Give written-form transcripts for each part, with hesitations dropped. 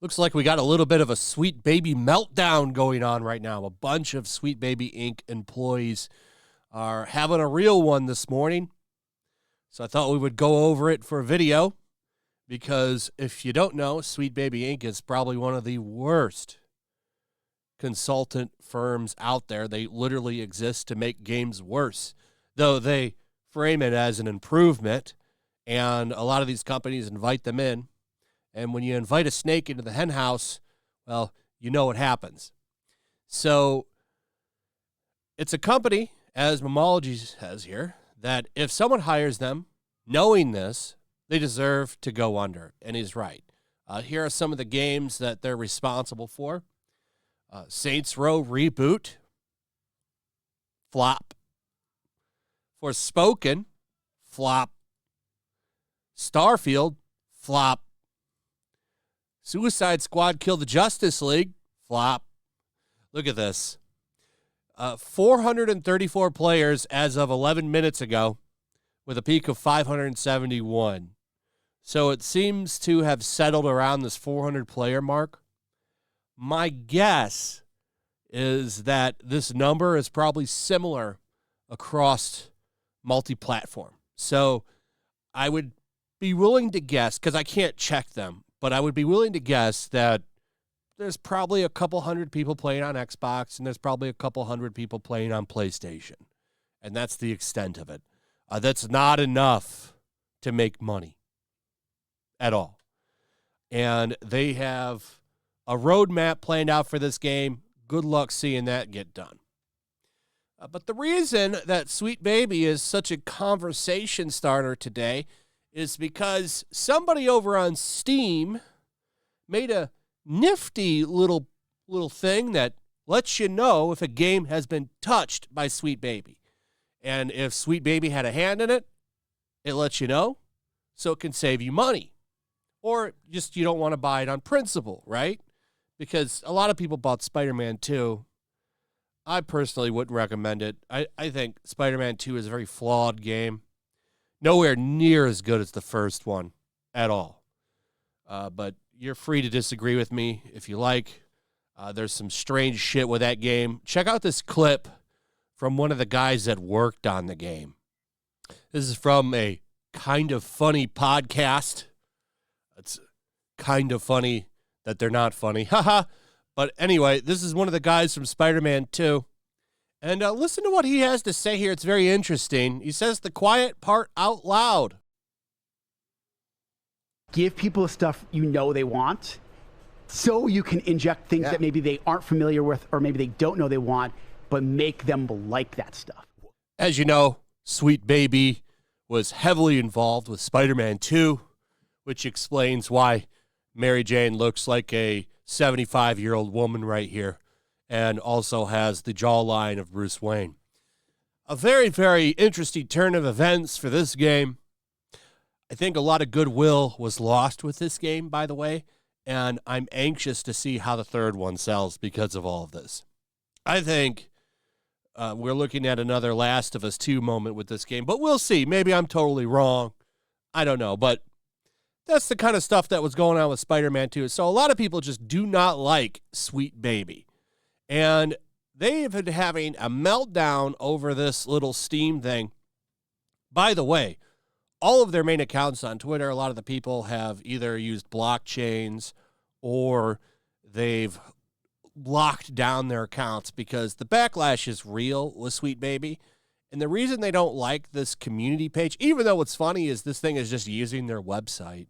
Looks like we got a little bit of a Sweet Baby meltdown going on right now. A bunch of Sweet Baby Inc. employees are having a real one this morning. So I thought we would go over it for a video because if you don't know, Sweet Baby Inc. is probably one of the worst consultant firms out there. They literally exist to make games worse, though they frame it as an improvement, and a lot of these companies invite them in. And when you invite a snake into the hen house, well, you know what happens. So it's a company, as Mamology has here, that if someone hires them knowing this, they deserve to go under. And he's right. Here are some of the games that they're responsible for. Saints Row Reboot. Flop. Forspoken. Flop. Starfield. Flop. Suicide Squad Kill the Justice League. Flop. Look at this. 434 players as of 11 minutes ago with a peak of 571. So it seems to have settled around this 400 player mark. My guess is that this number is probably similar across multi-platform. So I would be willing to guess, because I can't check them, but I would be willing to guess that there's probably a couple hundred people playing on Xbox, and there's probably a couple hundred people playing on PlayStation. And that's the extent of it. That's not enough to make money at all. And they have a roadmap planned out for this game. Good luck seeing that get done. But the reason that Sweet Baby is such a conversation starter today is because somebody over on Steam made a nifty little thing that lets you know if a game has been touched by Sweet Baby. And if Sweet Baby had a hand in it, it lets you know so it can save you money. Or just you don't want to buy it on principle, right? Because a lot of people bought Spider-Man 2. I personally wouldn't recommend it. I think Spider-Man 2 is a very flawed game. Nowhere near as good as the first one at all. But you're free to disagree with me if you like. There's some strange shit with that game. Check out this clip from one of the guys that worked on the game. This is from a Kind of Funny podcast. It's kind of funny that they're not funny. Haha. But anyway, this is one of the guys from Spider-Man 2. And listen to what he has to say here. It's very interesting. He says the quiet part out loud. Give people the stuff you know they want so you can inject things that maybe they aren't familiar with or maybe they don't know they want, but make them like that stuff. As you know, Sweet Baby was heavily involved with Spider-Man 2, which explains why Mary Jane looks like a 75-year-old woman right here, and also has the jawline of Bruce Wayne. A very, very interesting turn of events for this game. I think a lot of goodwill was lost with this game, by the way, and I'm anxious to see how the third one sells because of all of this. I think we're looking at another Last of Us 2 moment with this game, but we'll see. Maybe I'm totally wrong. I don't know, but that's the kind of stuff that was going on with Spider-Man 2. So a lot of people just do not like Sweet Baby. And they've been having a meltdown over this little Steam thing. By the way, all of their main accounts on Twitter, a lot of the people have either used blockchains or they've locked down their accounts because the backlash is real with Sweet Baby. And the reason they don't like this community page, even though what's funny is this thing is just using their website.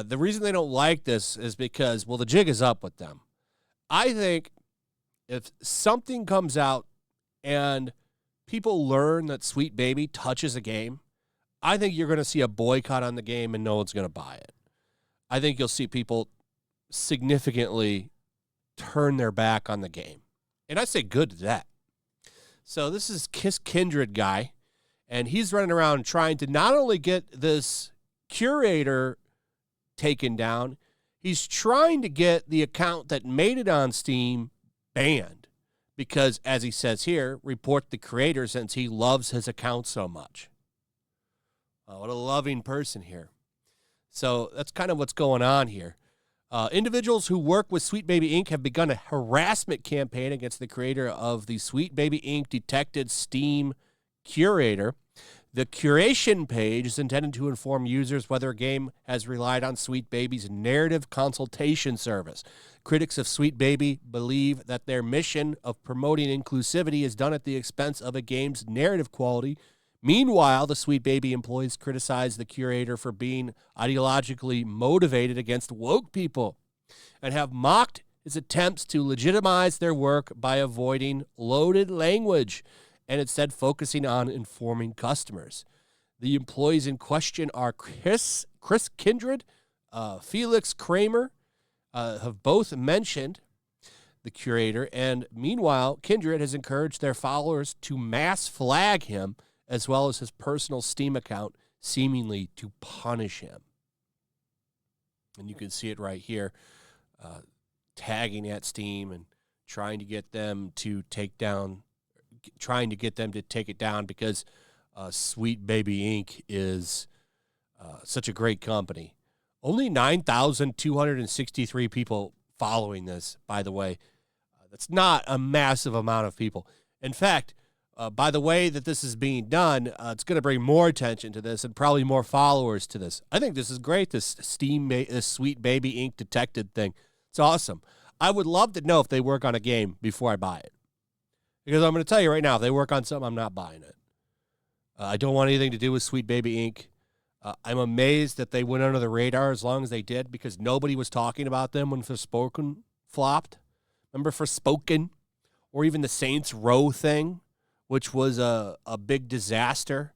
The reason they don't like this is because, well, the jig is up with them. I think if something comes out and people learn that Sweet Baby touches a game, I think you're going to see a boycott on the game and no one's going to buy it. I think you'll see people significantly turn their back on the game. And I say good to that. So this is Kiss Kindred guy, and he's running around trying to not only get this curator taken down, he's trying to get the account that made it on Steam banned because, as he says here, report the creator since he loves his account so much. What a loving person here. So that's kind of what's going on here. Individuals who work with Sweet Baby Inc. have begun a harassment campaign against the creator of the Sweet Baby Inc. Detected Steam Curator. The curation page is intended to inform users whether a game has relied on Sweet Baby's narrative consultation service. Critics of Sweet Baby believe that their mission of promoting inclusivity is done at the expense of a game's narrative quality. Meanwhile, the Sweet Baby employees criticize the curator for being ideologically motivated against woke people and have mocked his attempts to legitimize their work by avoiding loaded language and instead focusing on informing customers. The employees in question are Chris Kindred, Felix Kramer, have both mentioned the curator, and meanwhile, Kindred has encouraged their followers to mass flag him as well as his personal Steam account, seemingly to punish him. And you can see it right here, tagging at Steam and trying to get them to take it down because Sweet Baby Inc. is such a great company. Only 9,263 people following this, by the way. That's not a massive amount of people. In fact, by the way that this is being done, it's going to bring more attention to this and probably more followers to this. I think this is great, this Sweet Baby Inc. Detected thing. It's awesome. I would love to know if they work on a game before I buy it. Because I'm going to tell you right now, if they work on something, I'm not buying it. I don't want anything to do with Sweet Baby Inc. I'm amazed that they went under the radar as long as they did because nobody was talking about them when Forspoken flopped. Remember Forspoken? Or even the Saints Row thing, which was a big disaster.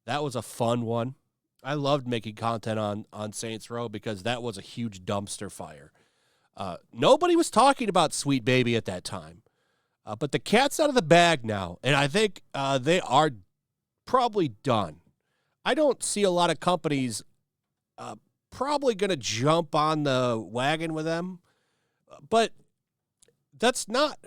That was a fun one. I loved making content on Saints Row because that was a huge dumpster fire. Nobody was talking about Sweet Baby at that time. But the cat's out of the bag now, and I think they are probably done. I don't see a lot of companies probably going to jump on the wagon with them, but that's not...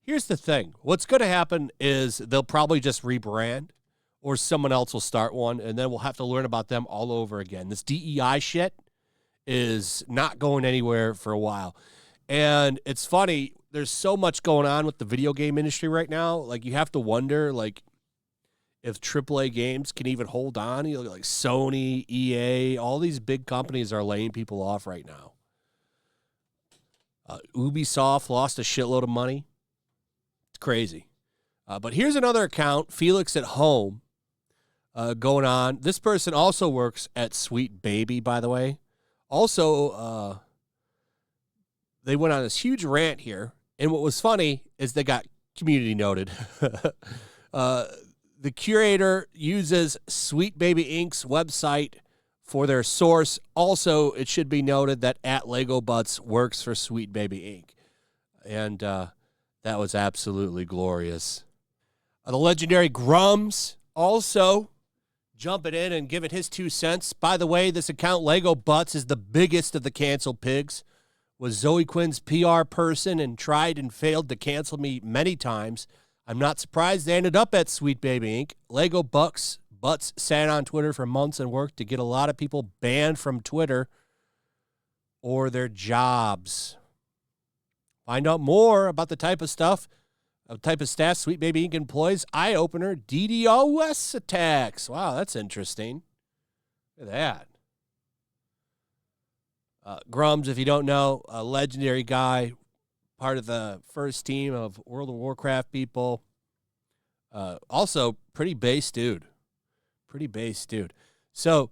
Here's the thing. What's going to happen is they'll probably just rebrand or someone else will start one, and then we'll have to learn about them all over again. This DEI shit is not going anywhere for a while. And it's funny, there's so much going on with the video game industry right now. Like, you have to wonder, like, if AAA games can even hold on. You know, like Sony, EA, all these big companies are laying people off right now. Ubisoft lost a shitload of money. It's crazy. But here's another account, Felix at Home, going on. This person also works at Sweet Baby, by the way. Also, they went on this huge rant here. And what was funny is they got community noted. The curator uses Sweet Baby Inc.'s website for their source. Also, it should be noted that @LegoButts works for Sweet Baby Inc. And that was absolutely glorious. The legendary Grums also jumping in and giving his 2 cents. By the way, this account, LegoButts, is the biggest of the canceled pigs. Was Zoe Quinn's PR person and tried and failed to cancel me many times. I'm not surprised they ended up at Sweet Baby Inc. LegoButts sat on Twitter for months and worked to get a lot of people banned from Twitter or their jobs. Find out more about the type of staff Sweet Baby Inc. employs. Eye-opener, DDoS attacks. Wow, that's interesting. Look at that. Grums, if you don't know, a legendary guy, part of the first team of World of Warcraft people. Also, pretty base dude. So,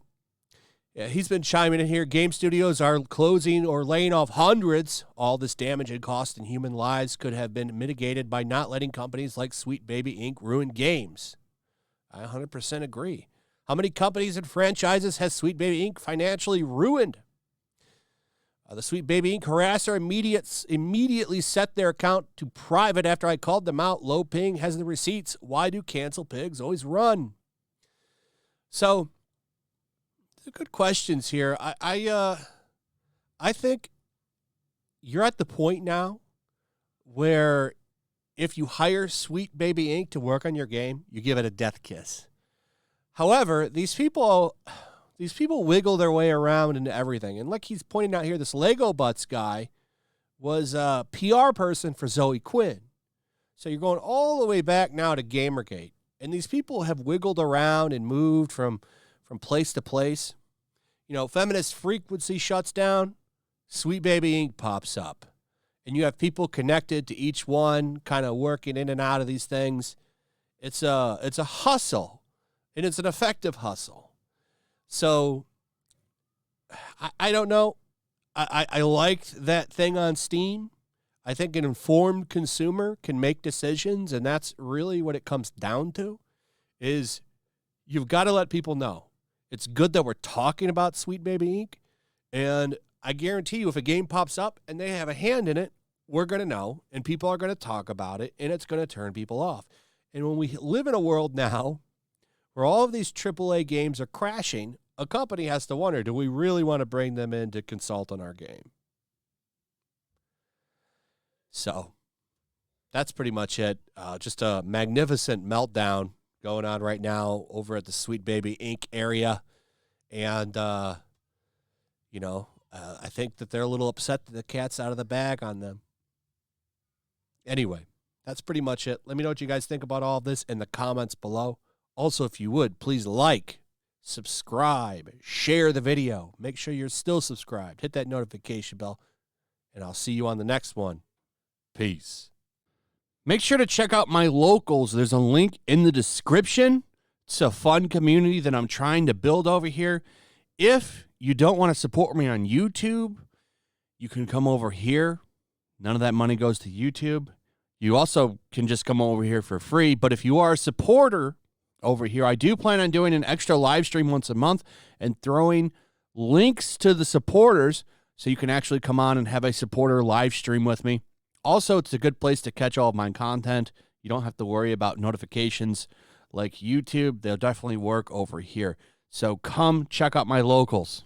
yeah, he's been chiming in here. Game studios are closing or laying off hundreds. All this damage and cost in human lives could have been mitigated by not letting companies like Sweet Baby Inc. ruin games. I 100% agree. How many companies and franchises has Sweet Baby Inc. financially ruined? The Sweet Baby Inc. harasser immediately set their account to private after I called them out. Low ping has the receipts. Why do cancel pigs always run? So, good questions here. I think you're at the point now where if you hire Sweet Baby Inc. to work on your game, you give it a death kiss. However, these people wiggle their way around into everything. And like he's pointing out here, this Lego Butts guy was a PR person for Zoe Quinn. So you're going all the way back now to Gamergate. And these people have wiggled around and moved from place to place. You know, Feminist Frequency shuts down, Sweet Baby Inc. pops up. And you have people connected to each one, kind of working in and out of these things. It's a hustle, and it's an effective hustle. So I don't know. I liked that thing on Steam. I think an informed consumer can make decisions, and that's really what it comes down to, is you've got to let people know. It's good that we're talking about Sweet Baby Inc., and I guarantee you if a game pops up and they have a hand in it, we're going to know, and people are going to talk about it, and it's going to turn people off. And when we live in a world now where all of these AAA games are crashing, a company has to wonder, do we really want to bring them in to consult on our game? So that's pretty much it. Just a magnificent meltdown going on right now over at the Sweet Baby Inc. area. And, I think that they're a little upset that the cat's out of the bag on them. Anyway, that's pretty much it. Let me know what you guys think about all of this in the comments below. Also, if you would, please like, subscribe, share the video. Make sure you're still subscribed. Hit that notification bell, and I'll see you on the next one. Peace. Make sure to check out my locals. There's a link in the description. It's a fun community that I'm trying to build over here. If you don't want to support me on YouTube, you can come over here. None of that money goes to YouTube. You also can just come over here for free. But if you are a supporter over here, I do plan on doing an extra live stream once a month and throwing links to the supporters so you can actually come on and have a supporter live stream with me. Also, it's a good place to catch all of my content. You don't have to worry about notifications like YouTube. They'll definitely work over here. So come check out my locals.